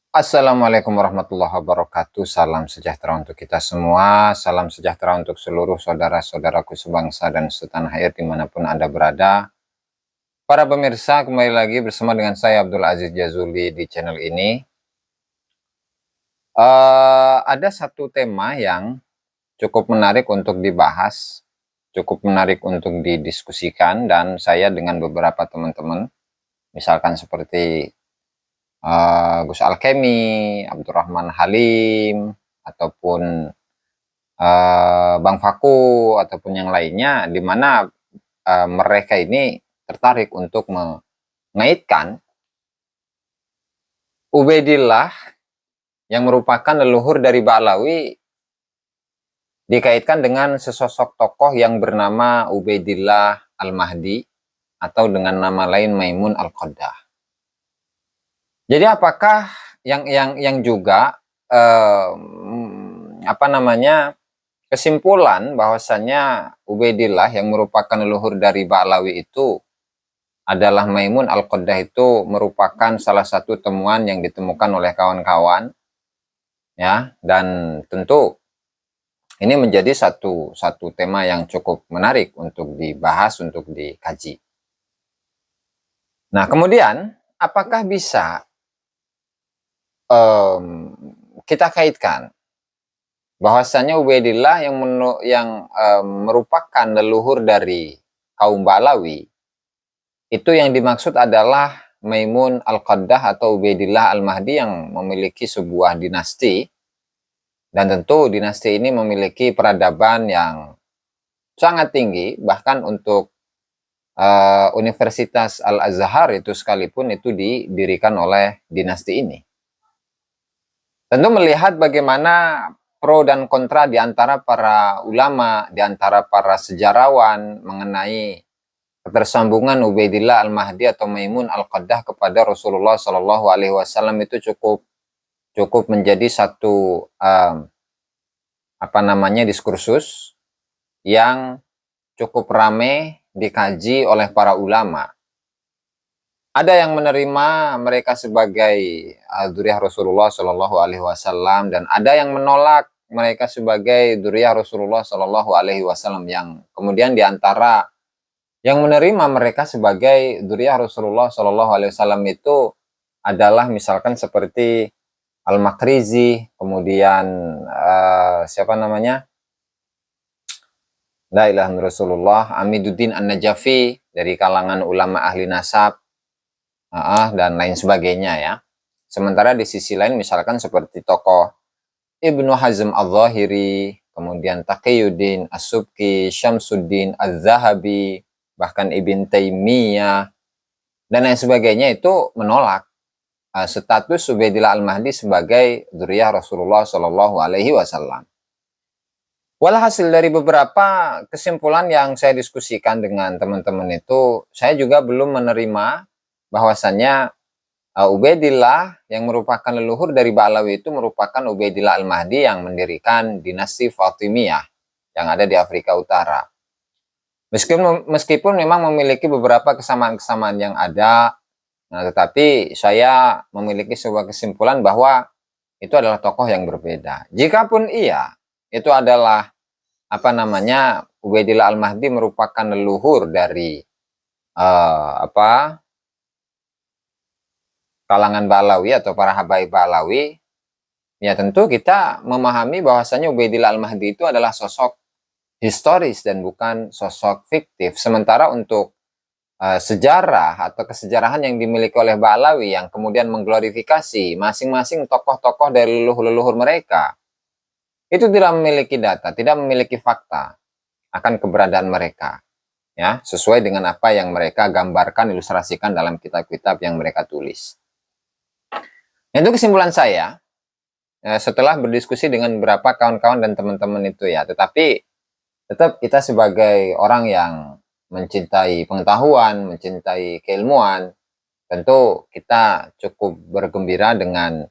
Assalamualaikum warahmatullahi wabarakatuh. Salam sejahtera untuk kita semua. Salam sejahtera untuk seluruh saudara-saudaraku sebangsa dan setanah air dimanapun Anda berada. Para pemirsa, kembali lagi bersama dengan saya Abdul Aziz Jazuli di channel ini. Ada satu tema yang cukup menarik untuk dibahas, cukup menarik untuk didiskusikan, dan saya dengan beberapa teman-teman, misalkan seperti Gus Alkemi, Abdurrahman Halim, ataupun Bang Faku ataupun yang lainnya, di mana mereka ini tertarik untuk mengaitkan Ubaidillah yang merupakan leluhur dari Ba'lawi dikaitkan dengan sesosok tokoh yang bernama Ubaidillah Al-Mahdi atau dengan nama lain Maimun Al-Qaddah. Jadi apakah yang juga kesimpulan bahwasannya Ubaidillah yang merupakan leluhur dari Ba'lawi itu adalah Maimun Al-Qaddah itu merupakan salah satu temuan yang ditemukan oleh kawan-kawan, ya, dan tentu ini menjadi satu tema yang cukup menarik untuk dibahas, untuk dikaji. Nah, kemudian apakah bisa kita kaitkan bahwasanya Ubaidillah yang merupakan leluhur dari kaum Ba'lawi itu yang dimaksud adalah Maimun Al-Qaddah atau Ubaidillah Al-Mahdi yang memiliki sebuah dinasti, dan tentu dinasti ini memiliki peradaban yang sangat tinggi, bahkan untuk Universitas Al-Azhar itu sekalipun itu didirikan oleh dinasti ini. Tentu melihat bagaimana pro dan kontra di antara para ulama, di antara para sejarawan mengenai ketersambungan Ubaidillah Al-Mahdi atau Maimun Al-Qaddah kepada Rasulullah Shallallahu Alaihi Wasallam itu cukup menjadi satu diskursus yang cukup ramai dikaji oleh para ulama. Ada yang menerima mereka sebagai dzurriyyah Rasulullah Shallallahu Alaihi Wasallam, dan ada yang menolak mereka sebagai dzurriyyah Rasulullah Shallallahu Alaihi Wasallam, yang kemudian diantara yang menerima mereka sebagai dzurriyyah Rasulullah Shallallahu Alaihi Wasallam itu adalah misalkan seperti Al-Makrizi, kemudian siapa namanya, La ilaha illallah Rasulullah, Amiduddin An-Najafi dari kalangan ulama ahli nasab, dan lain sebagainya, ya. Sementara di sisi lain misalkan seperti tokoh Ibnu Hazm Al-Zahiri, kemudian Taqiyuddin As-Subki, Syamsuddin Az-Zahabi, bahkan Ibn Taimiyah dan lain sebagainya itu menolak status Ubaidillah Al-Mahdi sebagai dzurriyyah Rasulullah Shallallahu Alaihi Wasallam. Walhasil dari beberapa kesimpulan yang saya diskusikan dengan teman-teman itu, saya juga belum menerima bahwasannya Ubaidillah yang merupakan leluhur dari Ba'lawi itu merupakan Ubaidillah Al-Mahdi yang mendirikan dinasti Fatimiyah yang ada di Afrika Utara. Meskipun memang memiliki beberapa kesamaan-kesamaan yang ada, nah, tetapi saya memiliki sebuah kesimpulan bahwa itu adalah tokoh yang berbeda. Jikapun iya, itu adalah Ubaidillah Al-Mahdi merupakan leluhur dari kalangan Ba'lawi atau para habaib Ba'lawi, ya tentu kita memahami bahwasanya Ubaidillah Al-Mahdi itu adalah sosok historis dan bukan sosok fiktif. Sementara untuk sejarah atau kesejarahan yang dimiliki oleh Ba'lawi yang kemudian mengglorifikasi masing-masing tokoh-tokoh dari leluhur-leluhur mereka, itu tidak memiliki data, tidak memiliki fakta akan keberadaan mereka, ya, sesuai dengan apa yang mereka gambarkan, ilustrasikan dalam kitab-kitab yang mereka tulis. Itu kesimpulan saya setelah berdiskusi dengan beberapa kawan-kawan dan teman-teman itu, ya. Tetapi tetap kita sebagai orang yang mencintai pengetahuan, mencintai keilmuan, tentu kita cukup bergembira dengan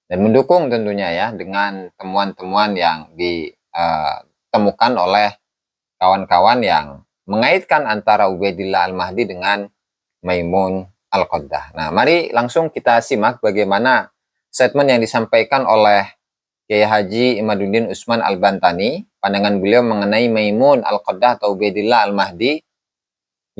dan mendukung tentunya, ya, dengan temuan-temuan yang ditemukan oleh kawan-kawan yang mengaitkan antara Ubaidillah Al-Mahdi dengan Maimun Al-Qaddah. Nah, mari langsung kita simak bagaimana statement yang disampaikan oleh Kiai Haji Imaduddin Usman Al-Bantani, pandangan beliau mengenai Maimun Al-Qaddah atau Ubaidillah Al-Mahdi,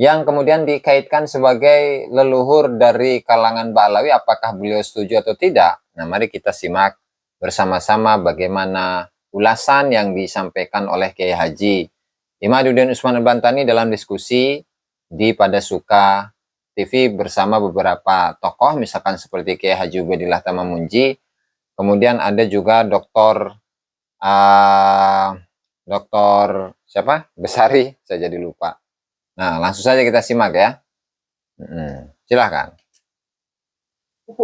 yang kemudian dikaitkan sebagai leluhur dari kalangan Ba'alawi. Apakah beliau setuju atau tidak? Nah, mari kita simak bersama-sama bagaimana ulasan yang disampaikan oleh Kiai Haji Imaduddin Usman Al-Bantani dalam diskusi di Pada Suka TV bersama beberapa tokoh, misalkan seperti Kiai Haji Ubaidillah Tamamunji, kemudian ada juga Doktor siapa? Besari, saya jadi lupa. Nah, langsung saja kita simak ya. Silahkan.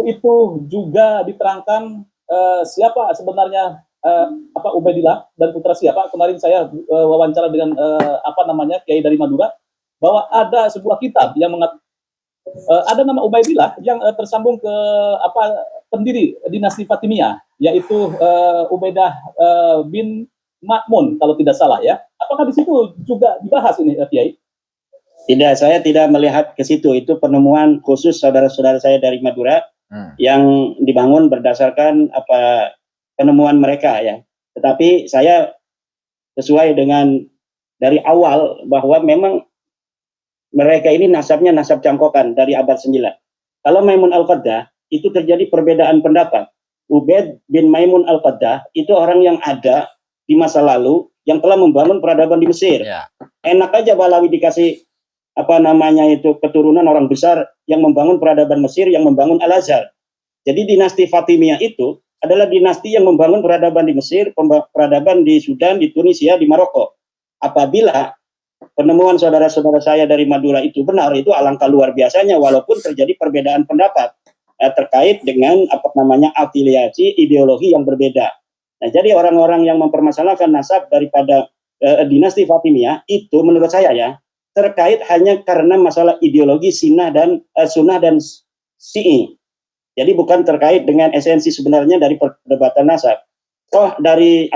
Itu juga diterangkan siapa sebenarnya Ubaidillah dan putra siapa. Kemarin saya wawancara dengan Kiai dari Madura, bahwa ada sebuah kitab yang ada nama Ubaidillah yang tersambung ke pendiri dinasti Fatimiyah, yaitu Ubaidah bin Ma'mun kalau tidak salah ya. Apakah di situ juga dibahas ini, Kiai? Tidak, saya tidak melihat ke situ. Itu penemuan khusus saudara-saudara saya dari Madura yang dibangun berdasarkan penemuan mereka ya. Tetapi saya sesuai dengan dari awal bahwa memang mereka ini nasabnya nasab cangkokan dari abad 9. Kalau Maimun Al-Qaddah itu terjadi perbedaan pendapat. Ubaid bin Maimun Al-Qaddah itu orang yang ada di masa lalu yang telah membangun peradaban di Mesir. Ya. Enak aja Balawi dikasih keturunan orang besar yang membangun peradaban Mesir, yang membangun Al-Azhar. Jadi dinasti Fatimiyah itu adalah dinasti yang membangun peradaban di Mesir, peradaban di Sudan, di Tunisia, di Maroko. Apabila penemuan saudara-saudara saya dari Madura itu benar, itu alangkah luar biasanya, walaupun terjadi perbedaan pendapat terkait dengan afiliasi ideologi yang berbeda. Nah, jadi orang-orang yang mempermasalahkan nasab daripada dinasti Fatimiyah itu menurut saya ya, terkait hanya karena masalah ideologi sunnah dan Syi'i. Jadi bukan terkait dengan esensi sebenarnya dari perdebatan nasab. Toh dari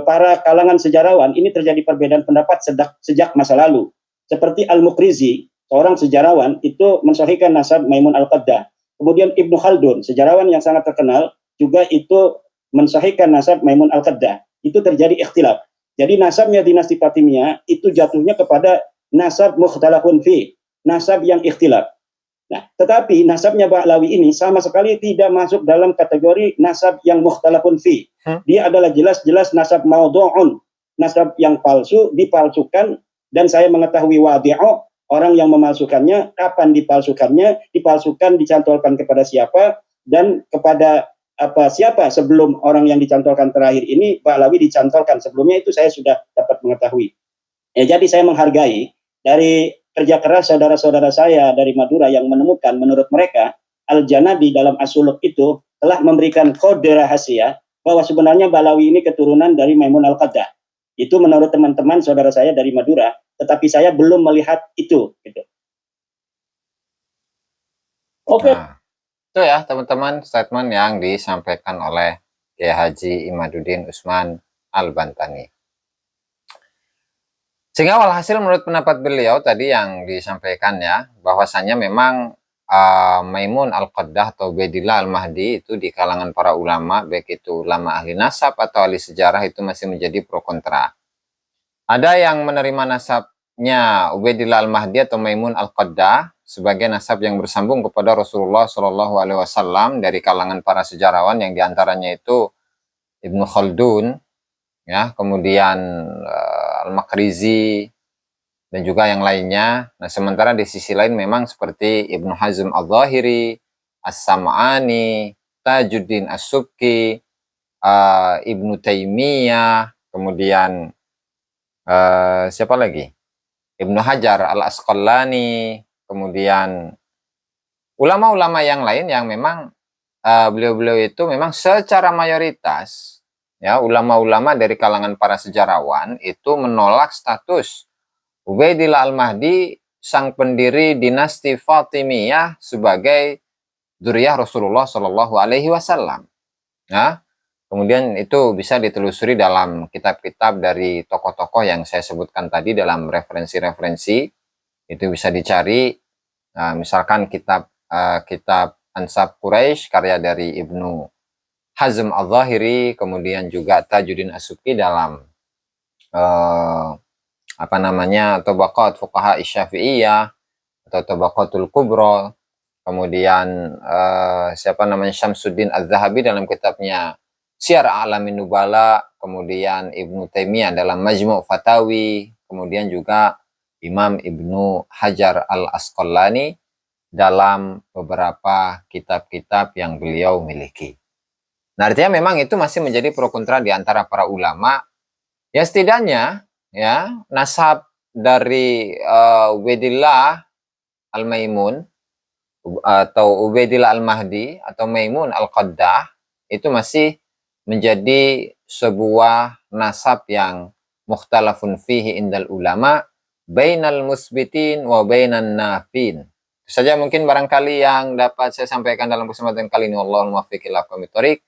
para kalangan sejarawan ini terjadi perbedaan pendapat sejak masa lalu. Seperti Al-Muqrizi, seorang sejarawan itu mensahihkan nasab Maimun Al-Qaddah. Kemudian Ibnu Khaldun, sejarawan yang sangat terkenal, juga itu mensahihkan nasab Maimun Al-Qaddah. Itu terjadi ikhtilaf. Jadi nasabnya dinasti Fatimiyah itu jatuhnya kepada nasab mukhtalafun fi, nasab yang ikhtilaf. Nah, tetapi nasabnya Ba'alawi ini sama sekali tidak masuk dalam kategori nasab yang mukhtalafun fi. Dia adalah jelas-jelas nasab maudhu'un, nasab yang palsu, dipalsukan, dan saya mengetahui wadi'u, orang yang memalsukannya, kapan dipalsukan, dicantolkan kepada siapa, dan kepada siapa sebelum orang yang dicantolkan terakhir ini Ba'alawi dicantolkan. Sebelumnya itu saya sudah dapat mengetahui. Ya, jadi saya menghargai dari kerja keras saudara-saudara saya dari Madura yang menemukan, menurut mereka Al-Janadi dalam As-Suluk itu telah memberikan kode rahasia bahwa sebenarnya Ba'alawi ini keturunan dari Maimun Al-Qaddah. Itu menurut teman-teman saudara saya dari Madura, tetapi saya belum melihat itu gitu. Oke. Nah, itu ya teman-teman statement yang disampaikan oleh Kiai Haji Imaduddin Usman Al-Bantani. Sehingga walhasil menurut pendapat beliau tadi yang disampaikan ya, bahwasannya memang Maimun Al-Qaddah atau Ubaidillah Al-Mahdi itu di kalangan para ulama, baik itu ulama ahli nasab atau ahli sejarah, itu masih menjadi pro kontra. Ada yang menerima nasabnya Ubaidillah Al-Mahdi atau Maimun Al-Qaddah sebagai nasab yang bersambung kepada Rasulullah Shallallahu Alaihi Wasallam dari kalangan para sejarawan yang diantaranya itu Ibnu Khaldun, ya, kemudian Al-Makrizi dan juga yang lainnya. Nah, sementara di sisi lain memang seperti Ibnu Hazm Al-Zahiri, As-Sam'ani, Tajuddin As-Subki, Ibnu Taimiyah, kemudian siapa lagi? Ibnu Hajar Al-Asqalani, kemudian ulama-ulama yang lain yang memang beliau-beliau itu memang secara mayoritas ya ulama-ulama dari kalangan para sejarawan itu menolak status Ubaidillah Al-Mahdi sang pendiri dinasti Fatimiyah sebagai dzurriyyah Rasulullah Shallallahu Alaihi Wasallam. Nah, kemudian itu bisa ditelusuri dalam kitab-kitab dari tokoh-tokoh yang saya sebutkan tadi dalam referensi-referensi. Itu bisa dicari, misalkan kitab Ansab Quraisy, karya dari Ibnu Hazm Al-Zahiri, kemudian juga Tajuddin As-Subki dalam Tabaqat Fuqaha Syafi'iyah atau Tabaqatul Kubra, kemudian Syamsuddin Az-Zahabi dalam kitabnya Syiar A'lamin Nubala, kemudian Ibnu Taimiyah dalam Majmu' Fatawi, kemudian juga Imam Ibnu Hajar Al-Asqalani dalam beberapa kitab-kitab yang beliau miliki. Nah, artinya memang itu masih menjadi pro kontra di antara para ulama. Ya setidaknya ya nasab dari Ubaidillah Al-Maimun atau Ubaidillah Al-Mahdi atau Maimun Al-Qaddah itu masih menjadi sebuah nasab yang mukhtalafun fihi indal ulama bainal musbitin wa bainan nafin. Itu saja mungkin barangkali yang dapat saya sampaikan dalam kesempatan kali ini. Wallahul muwaffiq ila aqwamit thoriq.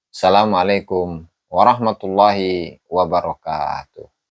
Assalamualaikum warahmatullahi wabarakatuh.